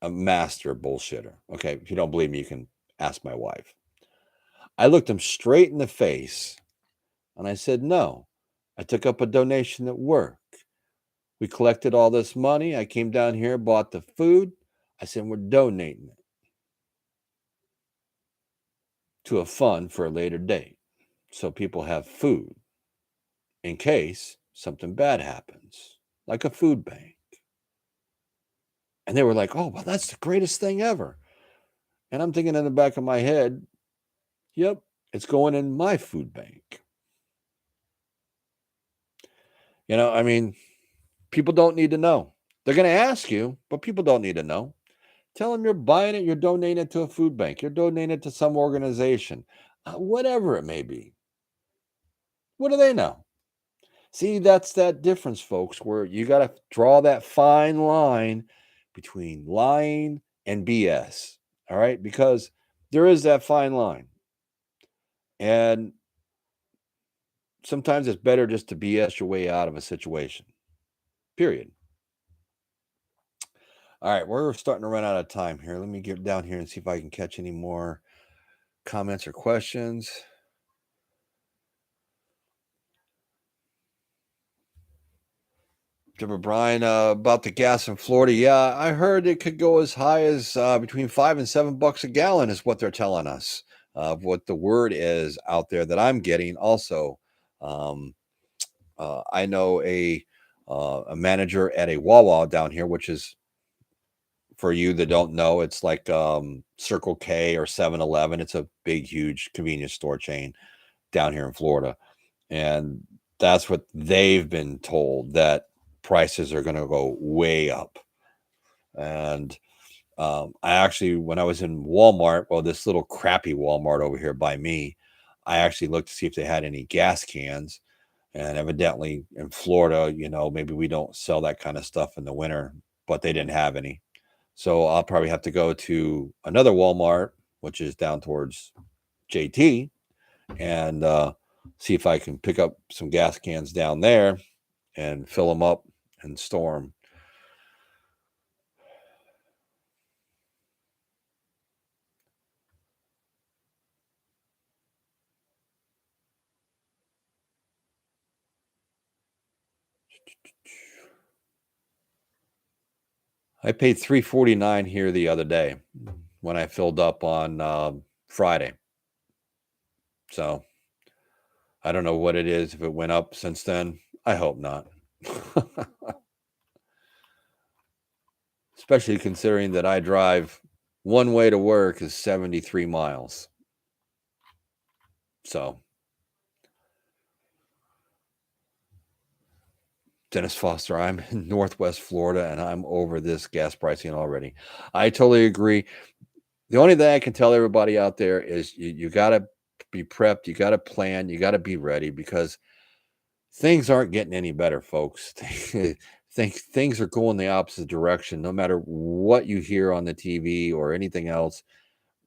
a master bullshitter. Okay, if you don't believe me, you can ask my wife. I looked him straight in the face and I said, "No, I took up a donation at work. We collected all this money. I came down here, bought the food. I said, we're donating it to a fund for a later date so people have food in case something bad happens, like a food bank." And they were like, "Oh, well, that's the greatest thing ever." And I'm thinking in the back of my head, yep, it's going in my food bank. I mean, people don't need to know. They're going to ask you, but people don't need to know. Tell them you're buying it, you're donating it to a food bank, you're donating it to some organization, whatever it may be. What do they know? See, that's that difference, folks, where you got to draw that fine line between lying and BS. All right. Because there is that fine line. And sometimes it's better just to BS your way out of a situation, period. All right, we're starting to run out of time here. Let me get down here and see if I can catch any more comments or questions. Deborah Bryan, about the gas in Florida. Yeah, I heard it could go as high as between $5 and $7 a gallon, is what they're telling us. What the word is out there that I'm getting. Also, um, I know a manager at a Wawa down here, which is, for you that don't know, it's like Circle K or 7-Eleven. It's a big, huge convenience store chain down here in Florida. And that's what they've been told, that prices are going to go way up. And I actually, when I was in Walmart, well, this little crappy Walmart over here by me, I actually looked to see if they had any gas cans. And evidently in Florida, maybe we don't sell that kind of stuff in the winter, but they didn't have any. So I'll probably have to go to another Walmart, which is down towards JT, and see if I can pick up some gas cans down there and fill them up and store them. I paid $3.49 here the other day when I filled up on Friday. So I don't know what it is, if it went up since then. I hope not. Especially considering that I drive one way to work is 73 miles. So Dennis Foster, I'm in Northwest Florida and I'm over this gas pricing already. I totally agree. The only thing I can tell everybody out there is you got to be prepped, you got to plan, you got to be ready, because things aren't getting any better, folks. Things are going the opposite direction, no matter what you hear on the TV or anything else.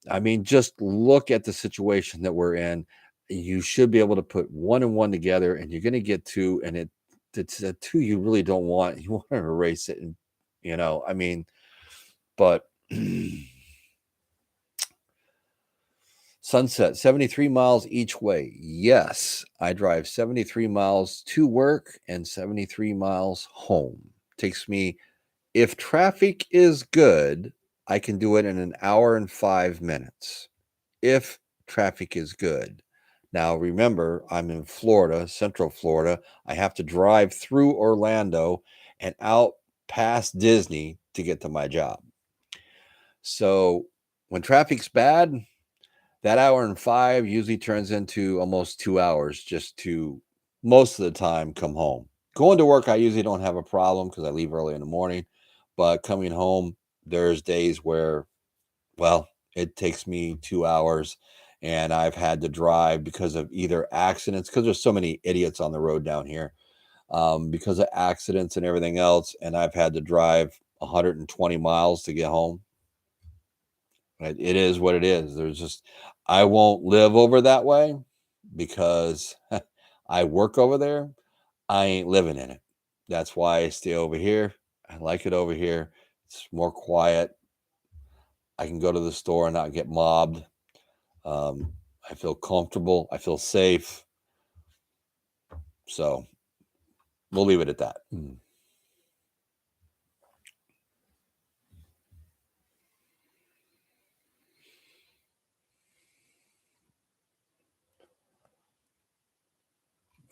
I mean, just look at the situation that we're in. You should be able to put one and one together, and you're going to get two, and it's a two you really don't want. You want to erase it, and I mean, but Sunset, 73 miles each way. Yes, I drive 73 miles to work and 73 miles home. Takes me, if traffic is good, I can do it in an hour and 5 minutes. If traffic is good. Now, remember, I'm in Florida, Central Florida. I have to drive through Orlando and out past Disney to get to my job. So when traffic's bad, that hour and 5 usually turns into almost 2 hours just to, most of the time, come home. Going to work, I usually don't have a problem because I leave early in the morning. But coming home, there's days where, well, it takes me 2 hours, and I've had to drive because of either accidents, because there's so many idiots on the road down here, because of accidents and everything else, and I've had to drive 120 miles to get home. It is what it is. There's just I won't live over that way because I work over there. I ain't living in it. That's why I stay over here. I like it over here. It's more quiet. I can go to the store and not get mobbed. Um, I feel comfortable. I feel safe. So we'll leave it at that.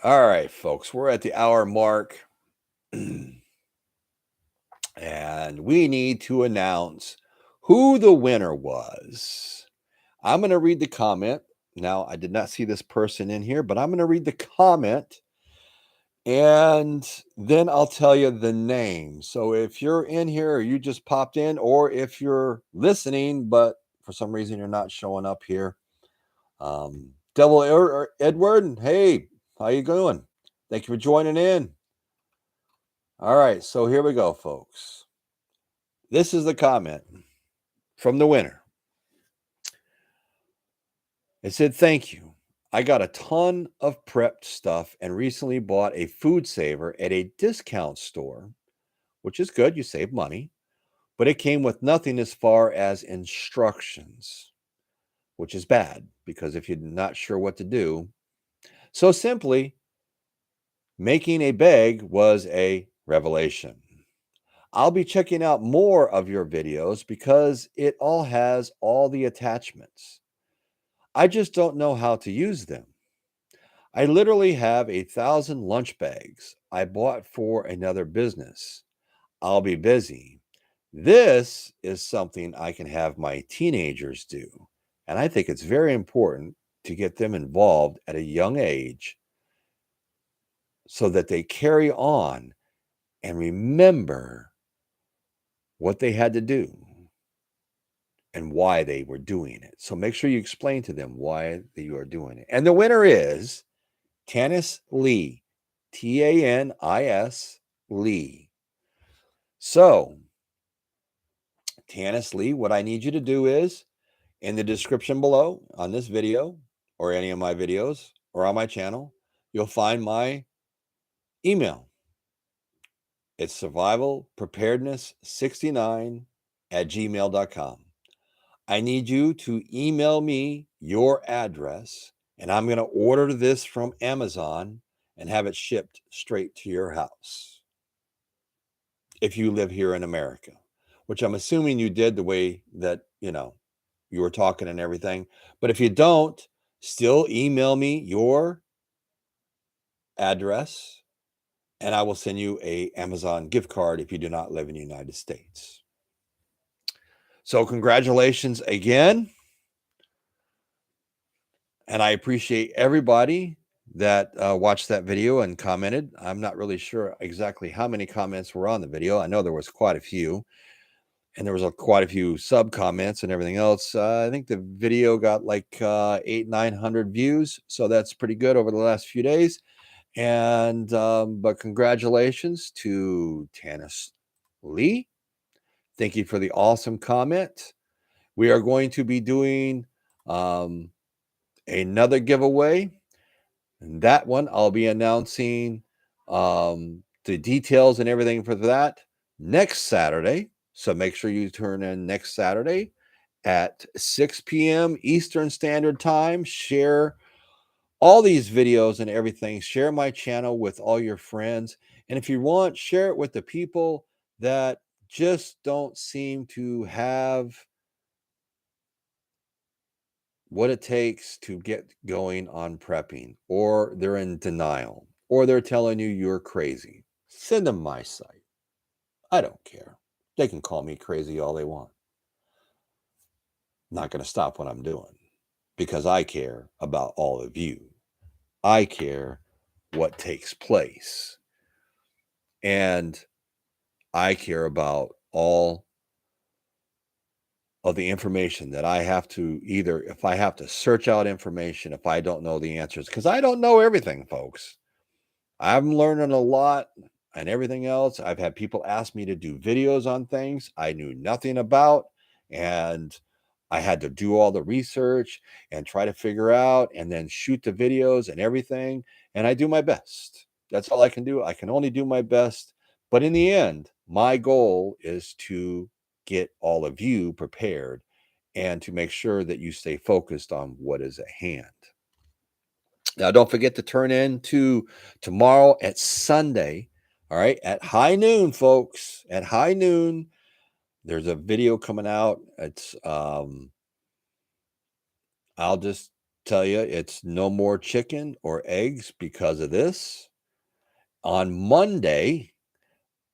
All right, folks, we're at the hour mark. And we need to announce who the winner was. I'm going to read the comment. Now, I did not see this person in here, but I'm going to read the comment and then I'll tell you the name. So if you're in here or you just popped in, or if you're listening, but for some reason you're not showing up here, Edward, hey, how you doing? Thank you for joining in. All right, so here we go, folks. This is the comment from the winner. It said, "Thank you. I got a ton of prepped stuff and recently bought a FoodSaver at a discount store, which is good. You save money, but it came with nothing as far as instructions, which is bad because if you're not sure what to do, so simply making a bag was a revelation. I'll be checking out more of your videos because it all has all the attachments. I just don't know how to use them. I literally have 1,000 lunch bags I bought for another business. I'll be busy. This is something I can have my teenagers do. And I think it's very important to get them involved at a young age so that they carry on and remember what they had to do and why they were doing it. So make sure you explain to them why you are doing it. And the winner is Tanis Lee, Tanis Lee. So, Tanis Lee, what I need you to do is in the description below on this video or any of my videos or on my channel, you'll find my email. It's survivalpreparedness69@gmail.com. I need you to email me your address, and I'm going to order this from Amazon and have it shipped straight to your house. If you live here in America, which I'm assuming you did the way that, you were talking and everything. But if you don't, still email me your address and I will send you a Amazon gift card if you do not live in the United States. So congratulations again. And I appreciate everybody that watched that video and commented. I'm not really sure exactly how many comments were on the video. I know there was quite a few. And there was quite a few sub comments and everything else. I think the video got like 900 views. So that's pretty good over the last few days. And, but congratulations to Tanis Lee. Thank you for the awesome comment. We are going to be doing another giveaway. And that one I'll be announcing the details and everything for that next Saturday. So make sure you turn in next Saturday at 6 p.m. Eastern Standard Time. Share all these videos and everything. Share my channel with all your friends. And if you want, share it with the people that just don't seem to have what it takes to get going on prepping, or they're in denial, or they're telling you you're crazy. Send them my site. I don't care. They can call me crazy all they want. Not going to stop what I'm doing because I care about all of you. I care what takes place. And I care about all of the information that I have to either, if I have to search out information, if I don't know the answers, because I don't know everything, folks. I'm learning a lot and everything else. I've had people ask me to do videos on things I knew nothing about, and I had to do all the research and try to figure out and then shoot the videos and everything. And I do my best. That's all I can do. I can only do my best. But in the end, my goal is to get all of you prepared and to make sure that you stay focused on what is at hand. Now, don't forget to turn in to tomorrow at Sunday. All right, at high noon, folks. At high noon, there's a video coming out. It's I'll just tell you, it's no more chicken or eggs because of this. On Monday,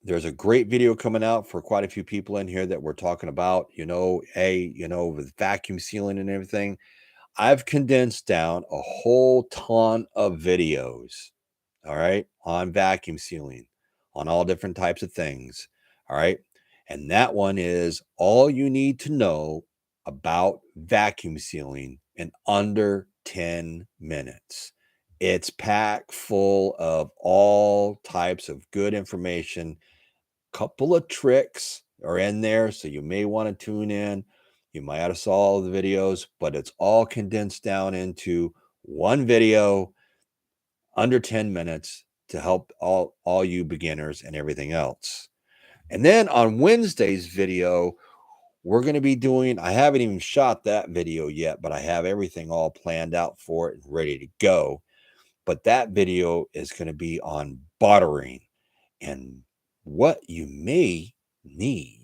there's a great video coming out for quite a few people in here that we're talking about, with vacuum sealing and everything. I've condensed down a whole ton of videos, all right, on vacuum sealing, on all different types of things, all right? And that one is all you need to know about vacuum sealing in under 10 minutes. It's packed full of all types of good information. Couple of tricks are in there, so you may want to tune in. You might have saw all the videos, but it's all condensed down into one video under 10 minutes to help all you beginners and everything else. And then on Wednesday's video, we're going to be doing, I haven't even shot that video yet, but I have everything all planned out for it and ready to go. But that video is going to be on buttering and what you may need.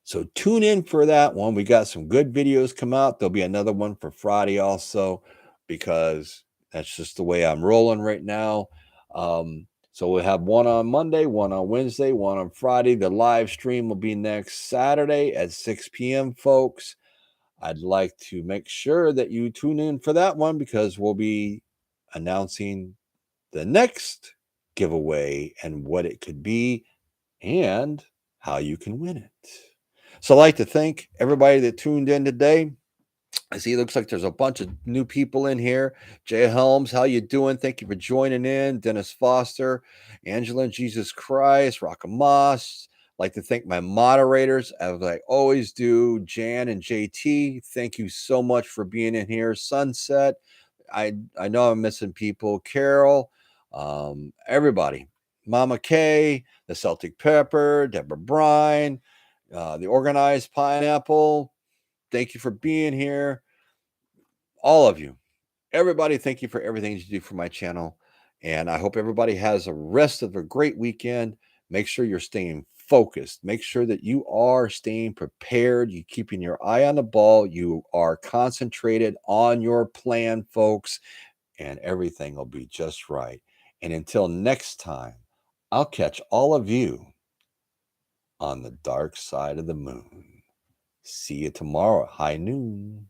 So tune in for that one. We got some good videos come out. There'll be another one for Friday also, because that's just the way I'm rolling right now. So we'll have one on Monday, one on Wednesday, one on Friday. The live stream will be next Saturday at 6 p.m., folks. I'd like to make sure that you tune in for that one, because we'll be announcing the next giveaway and what it could be and how you can win it. So I'd like to thank everybody that tuned in today. I see it looks like there's a bunch of new people in here. Jay Helms, how you doing? Thank you for joining in. Dennis Foster, Angela and Jesus Christ, Rocka Moss. I'd like to thank my moderators, as I always do, Jan and JT. Thank you so much for being in here. Sunset, I know I'm missing people. Carol, everybody. Mama Kay, the Celtic Pepper, Deborah Bryan, the Organized Pineapple. Thank you for being here. All of you, everybody, thank you for everything you do for my channel. And I hope everybody has a rest of a great weekend. Make sure you're staying focused. Make sure that you are staying prepared. You keeping your eye on the ball. You are concentrated on your plan, folks, and everything will be just right. And until next time, I'll catch all of you on the dark side of the moon. See you tomorrow at high noon.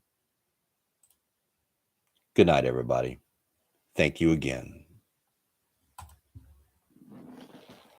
Good night, everybody. Thank you again.